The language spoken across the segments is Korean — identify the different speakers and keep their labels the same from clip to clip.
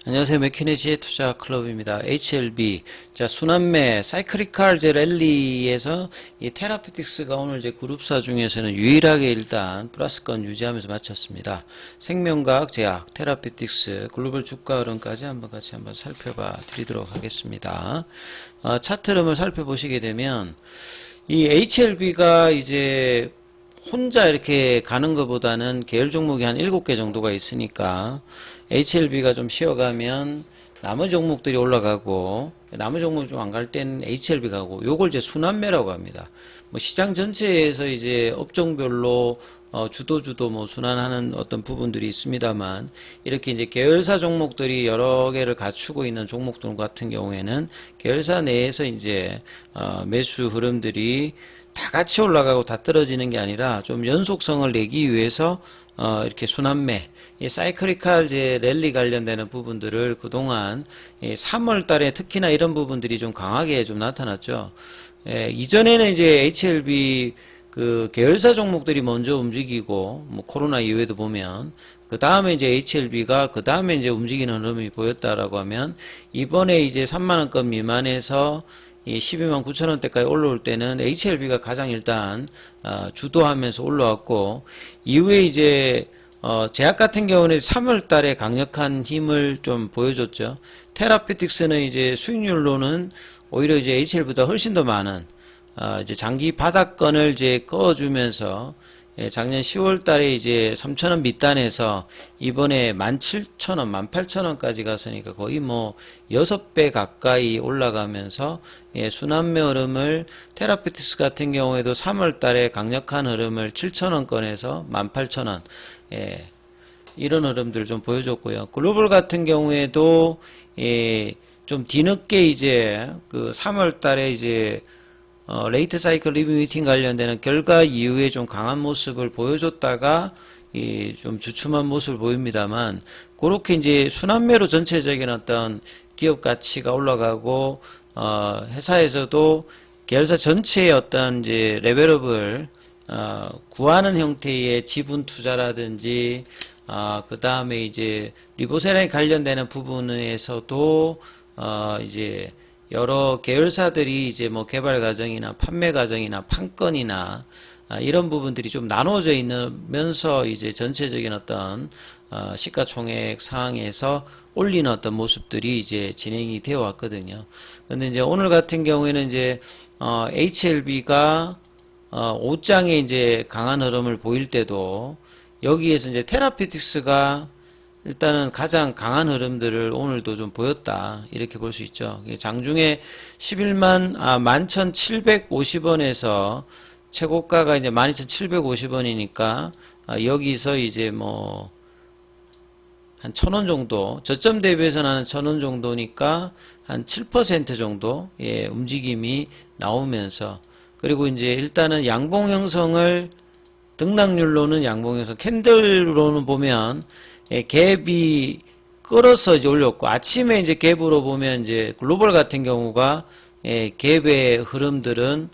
Speaker 1: 안녕하세요. 맥키네지의 투자 클럽입니다. HLB. 자, 순환매, 사이클리컬 랠리에서 이 테라피틱스가 오늘 이제 그룹사 중에서는 유일하게 일단 플러스권 유지하면서 마쳤습니다. 생명과학, 제약, 테라피틱스, 글로벌 주가 흐름까지 같이 한번 살펴봐 드리도록 하겠습니다. 차트 흐름을 살펴보시게 되면 이 HLB가 이제 혼자 이렇게 가는 것보다는 계열 종목이 한 7개 정도가 있으니까 HLB가 좀 쉬어가면 나머지 종목들이 올라가고 나머지 종목이 좀 안 갈 때는 HLB 가고 요걸 이제 순환매라고 합니다. 뭐 시장 전체에서 이제 업종별로 주도 뭐 순환하는 어떤 부분들이 있습니다만 이렇게 이제 계열사 종목들이 여러 개를 갖추고 있는 종목들 같은 경우에는 계열사 내에서 이제 매수 흐름들이 다 같이 올라가고 다 떨어지는 게 아니라 좀 연속성을 내기 위해서 이렇게 순환매, 이 사이클리컬 이제 랠리 관련되는 부분들을 그동안 3월 달에 특히나 이런 부분들이 좀 강하게 좀 나타났죠. 이전에는 이제 HLB 그 계열사 종목들이 먼저 움직이고 뭐 코로나 이후에도 보면 그 다음에 이제 HLB가 그 다음에 이제 움직이는 흐름이 보였다라고 하면 이번에 이제 3만원권 미만에서 이 12만 9천 원대까지 올라올 때는 HLB가 가장 일단 주도하면서 올라왔고 이후에 이제 제약 같은 경우는 3월 달에 강력한 힘을 좀 보여줬죠. 테라피틱스는 이제 수익률로는 오히려 이제 HLB보다 훨씬 더 많은 이제 장기 바닥권을 이제 꺼주면서 작년 10월 달에 이제 3,000원 밑단에서 이번에 17,000원, 18,000원까지 갔으니까 거의 뭐 6배 가까이 올라가면서 순환매 흐름을 테라피틱스 같은 경우에도 3월 달에 강력한 흐름을 7,000원권에서 18,000원 이런 흐름들을 좀 보여줬고요. 글로벌 같은 경우에도 좀 뒤늦게 이제 그 3월 달에 이제 레이트 사이클 리뷰 미팅 관련되는 결과 이후에 좀 강한 모습을 보여줬다가 좀 주춤한 모습을 보입니다만 그렇게 이제 순환매로 전체적인 어떤 기업 가치가 올라가고 회사에서도 계열사 전체의 어떤 이제 레벨업을 구하는 형태의 지분 투자라든지 그 다음에 이제 리보세라에 관련되는 부분에서도 이제 여러 계열사들이 이제 뭐 개발 과정이나 판매 과정이나 판권이나 이런 부분들이 좀 나눠져 있으면서 이제 전체적인 어떤 시가총액 상황에서 올리는 어떤 모습들이 이제 진행이 되어 왔거든요. 근데 이제 오늘 같은 경우에는 이제 HLB가 5장에 이제 강한 흐름을 보일 때도 여기에서 이제 테라피틱스가 일단은 가장 강한 흐름들을 오늘도 좀 보였다 이렇게 볼 수 있죠. 장중에 11,750원에서 최고가가 이제 12,750원이니까 여기서 이제 뭐 한 1,000원 정도 저점 대비해서는 한 1,000원 정도니까 한 7% 정도 움직임이 나오면서 그리고 이제 일단은 양봉 형성을 등락률로는 양봉 형성 캔들로는 보면 갭이 끌어서 이제 올렸고 아침에 이제 갭으로 보면 이제 글로벌 같은 경우가 갭의 흐름들은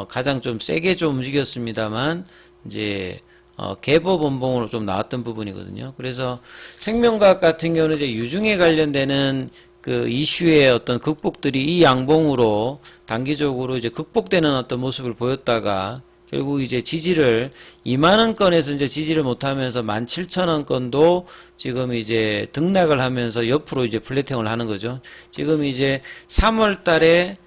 Speaker 1: 가장 좀 세게 좀 움직였습니다만 이제 갭업 원봉으로 좀 나왔던 부분이거든요. 그래서 생명과학 같은 경우는 이제 유중에 관련되는 그 이슈의 어떤 극복들이 이 양봉으로 단기적으로 이제 극복되는 어떤 모습을 보였다가 결국 이제 지지를 2만원권에서 이제 지지를 못하면서 17,000원권도 지금 이제 등락을 하면서 옆으로 이제 플래팅을 하는 거죠. 지금 이제 3월 달에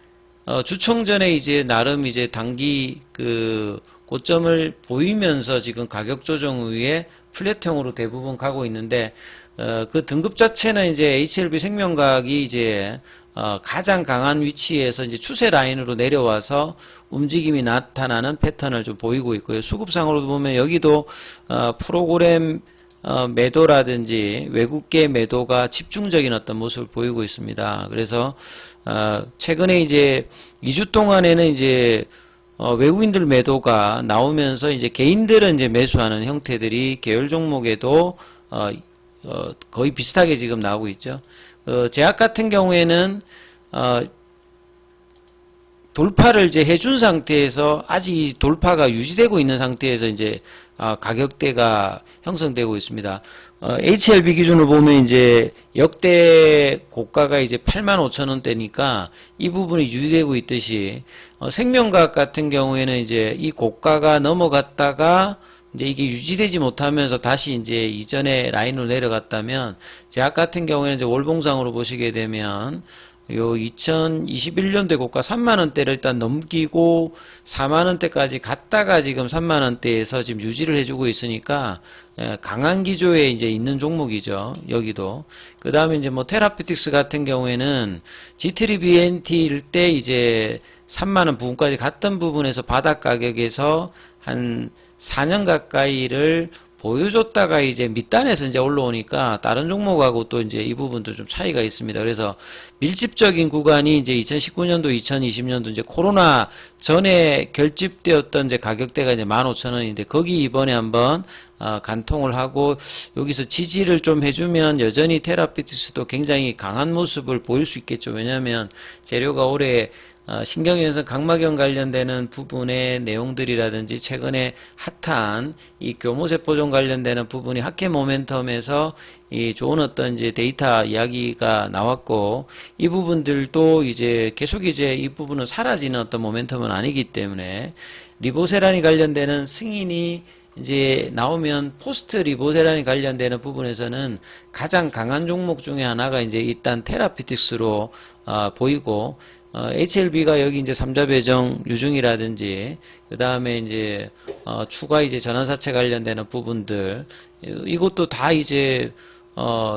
Speaker 1: 주총 전에 이제 나름 이제 단기 그 고점을 보이면서 지금 가격 조정 후에 플랫형으로 대부분 가고 있는데 그 등급 자체는 이제 HLB 생명과학이 이제 가장 강한 위치에서 이제 추세 라인으로 내려와서 움직임이 나타나는 패턴을 좀 보이고 있고요. 수급상으로도 보면 여기도 프로그램 매도라든지 외국계 매도가 집중적인 어떤 모습을 보이고 있습니다. 그래서 최근에 이제 2주 동안에는 이제 외국인들 매도가 나오면서 이제 개인들은 이제 매수하는 형태들이 계열 종목에도 거의 비슷하게 지금 나오고 있죠. 제약 같은 경우에는 돌파를 이제 해준 상태에서 아직 이 돌파가 유지되고 있는 상태에서 이제 가격대가 형성되고 있습니다. HLB 기준으로 보면 이제 역대 고가가 이제 85,000원대니까 이 부분이 유지되고 있듯이 생명과학 같은 경우에는 이제 이 고가가 넘어갔다가 이제 이게 유지되지 못하면서 다시 이제 이전의 라인으로 내려갔다면 제약 같은 경우에는 이제 월봉상으로 보시게 되면 요 2021년대 고가 3만원대를 일단 넘기고 4만원대까지 갔다가 지금 3만원대에서 지금 유지를 해주고 있으니까 강한 기조에 이제 있는 종목이죠. 여기도. 그 다음에 이제 뭐 테라피틱스 같은 경우에는 G3BNT일 때 이제 3만원 부분까지 갔던 부분에서 바닥 가격에서 한 4년 가까이를 보여줬다가 이제 밑단에서 이제 올라오니까 다른 종목하고 또 이제 이 부분도 좀 차이가 있습니다. 그래서 밀집적인 구간이 이제 2019년도, 2020년도 이제 코로나 전에 결집되었던 이제 가격대가 이제 15,000원인데 거기 이번에 한번 간통을 하고 여기서 지지를 좀 해주면 여전히 테라피티스도 굉장히 강한 모습을 보일 수 있겠죠. 왜냐하면 재료가 올해 신경연성 각막염 관련되는 부분의 내용들이라든지 최근에 핫한 이 교모세포종 관련되는 부분이 학회 모멘텀에서 이 좋은 어떤 이제 데이터 이야기가 나왔고 이 부분들도 이제 계속 이제 이 부분은 사라지는 어떤 모멘텀은 아니기 때문에 리보세란이 관련되는 승인이 이제 나오면 포스트 리보세란이 관련되는 부분에서는 가장 강한 종목 중에 하나가 이제 일단 테라피틱스로 보이고 HLB가 여기 이제 3자 배정 유중이라든지 그 다음에 이제 추가 이제 전환사채 관련되는 부분들 이것도 다 이제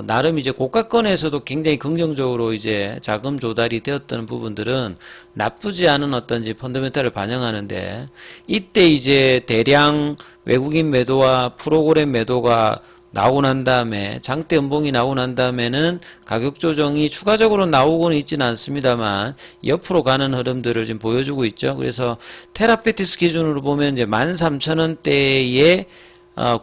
Speaker 1: 나름 이제 고가권에서도 굉장히 긍정적으로 이제 자금 조달이 되었던 부분들은 나쁘지 않은 어떤 이제 펀더멘탈을 반영하는데 이때 이제 대량 외국인 매도와 프로그램 매도가 나오고 난 다음에 장대 음봉이 나오고 난 다음에는 가격 조정이 추가적으로 나오고는 있지는 않습니다만 옆으로 가는 흐름들을 지금 보여주고 있죠. 그래서 테라피티스 기준으로 보면 이제 13,000원대의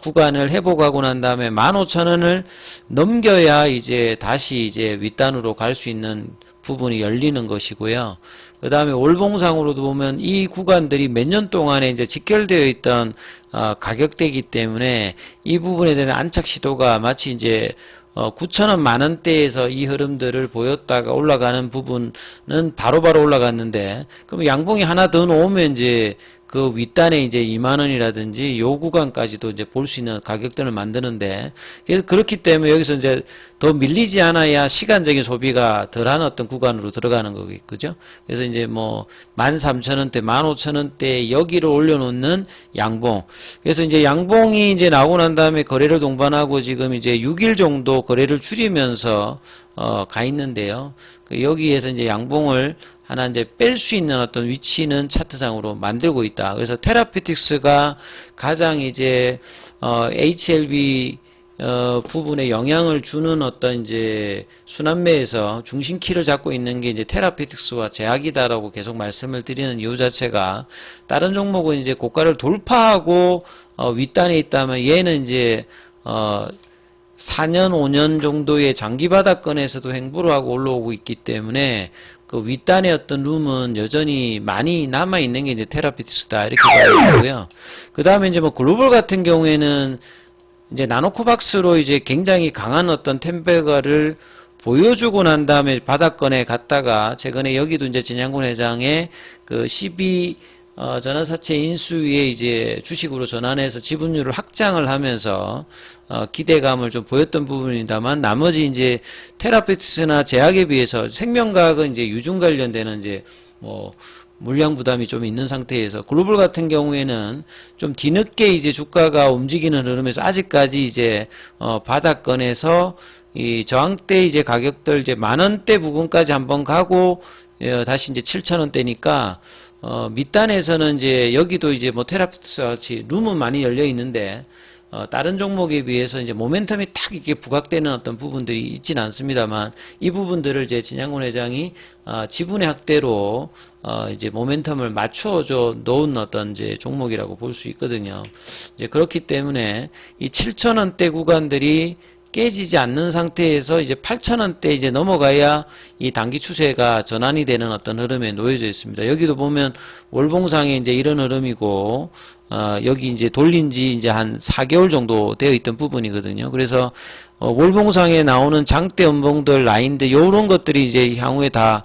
Speaker 1: 구간을 회복하고 난 다음에 15,000원을 넘겨야 이제 다시 이제 윗단으로 갈 수 있는 부분이 열리는 것이고요. 그 다음에 월봉상으로도 보면 이 구간들이 몇 년 동안에 이제 직결되어 있던 가격대이기 때문에 이 부분에 대한 안착 시도가 마치 이제 9,000원 만원대에서 이 흐름들을 보였다가 올라가는 부분은 바로바로 올라갔는데 그럼 양봉이 하나 더 놓으면 이제 그 윗단에 이제 2만원이라든지 요 구간까지도 이제 볼 수 있는 가격대를 만드는데 그래서 그렇기 때문에 여기서 이제 더 밀리지 않아야 시간적인 소비가 덜한 어떤 구간으로 들어가는 거겠죠. 그래서 이제 뭐 13,000원대, 15,000원대 여기를 올려놓는 양봉. 그래서 이제 양봉이 이제 나오고 난 다음에 거래를 동반하고 지금 이제 6일 정도 거래를 줄이면서 가 있는데요. 여기에서 이제 양봉을 하나 이제 뺄 수 있는 어떤 위치는 차트상으로 만들고 있다. 그래서 테라피틱스가 가장 이제 HLB 부분에 영향을 주는 어떤 이제 순환매에서 중심키를 잡고 있는 게 이제 테라피틱스와 제약이다라고 계속 말씀을 드리는 이유 자체가 다른 종목은 이제 고가를 돌파하고 윗단에 있다면 얘는 이제 4년, 5년 정도의 장기 바닥권에서도 횡보를 하고 올라오고 있기 때문에 그 윗단의 어떤 룸은 여전히 많이 남아있는 게 이제 테라피티스다. 이렇게 봐야 되고요. 그 다음에 이제 뭐 글로벌 같은 경우에는 이제 나노코박스로 이제 굉장히 강한 어떤 템베가를 보여주고 난 다음에 바닥권에 갔다가 최근에 여기도 이제 진양군 회장의 그 12 전환사채 인수위에 이제 주식으로 전환해서 지분율을 확장을 하면서 기대감을 좀 보였던 부분입니다만 나머지 이제 테라피틱스나 제약에 비해서 생명과학은 이제 유중 관련되는 이제 뭐 물량 부담이 좀 있는 상태에서 글로벌 같은 경우에는 좀 뒤늦게 이제 주가가 움직이는 흐름에서 아직까지 이제 바닥권에서 이 저항대 이제 가격들 이제 10,000원대 부분까지 한번 가고 다시 이제 7,000원대니까 밑단에서는 이제 여기도 이제 뭐 테라피틱스 같이 룸은 많이 열려 있는데 다른 종목에 비해서 이제 모멘텀이 딱 이렇게 부각되는 어떤 부분들이 있지는 않습니다만 이 부분들을 이제 진양군 회장이 지분의 확대로 이제 모멘텀을 맞춰줘 놓은 어떤 이제 종목이라고 볼 수 있거든요. 이제 그렇기 때문에 이 7,000원대 구간들이 깨지지 않는 상태에서 이제 8,000원대 이제 넘어가야 이 단기 추세가 전환이 되는 어떤 흐름에 놓여져 있습니다. 여기도 보면 월봉상에 이제 이런 흐름이고, 여기 이제 돌린 지 이제 한 4개월 정도 되어 있던 부분이거든요. 그래서, 월봉상에 나오는 장대 연봉들 라인들, 요런 것들이 이제 향후에 다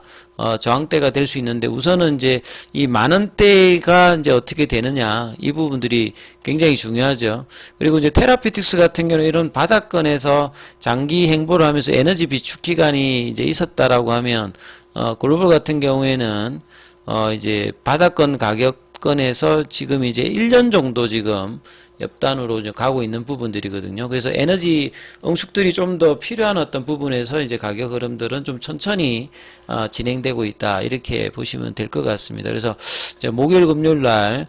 Speaker 1: 저항대가 될 수 있는데, 우선은 이제 이 만원대가 이제 어떻게 되느냐, 이 부분들이 굉장히 중요하죠. 그리고 이제 테라피틱스 같은 경우는 이런 바닥권에서 장기 행보를 하면서 에너지 비축 기간이 이제 있었다라고 하면, 글로벌 같은 경우에는 이제 바닥권 가격권에서 지금 이제 1년 정도 지금 옆단으로 이제 가고 있는 부분들이거든요. 그래서 에너지 응축들이 좀 더 필요한 어떤 부분에서 이제 가격 흐름들은 좀 천천히 진행되고 있다, 이렇게 보시면 될 것 같습니다. 그래서 이제 목요일 금요일 날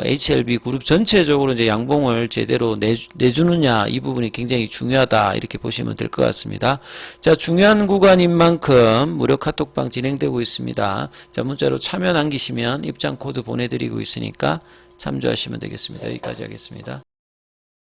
Speaker 1: HLB 그룹 전체적으로 이제 양봉을 제대로 내주느냐, 이 부분이 굉장히 중요하다, 이렇게 보시면 될 것 같습니다. 자, 중요한 구간인 만큼 무료 카톡방 진행되고 있습니다. 자, 문자로 참여 남기시면 입장 코드 보내드리고 있으니까 참조하시면 되겠습니다. 여기까지 하겠습니다.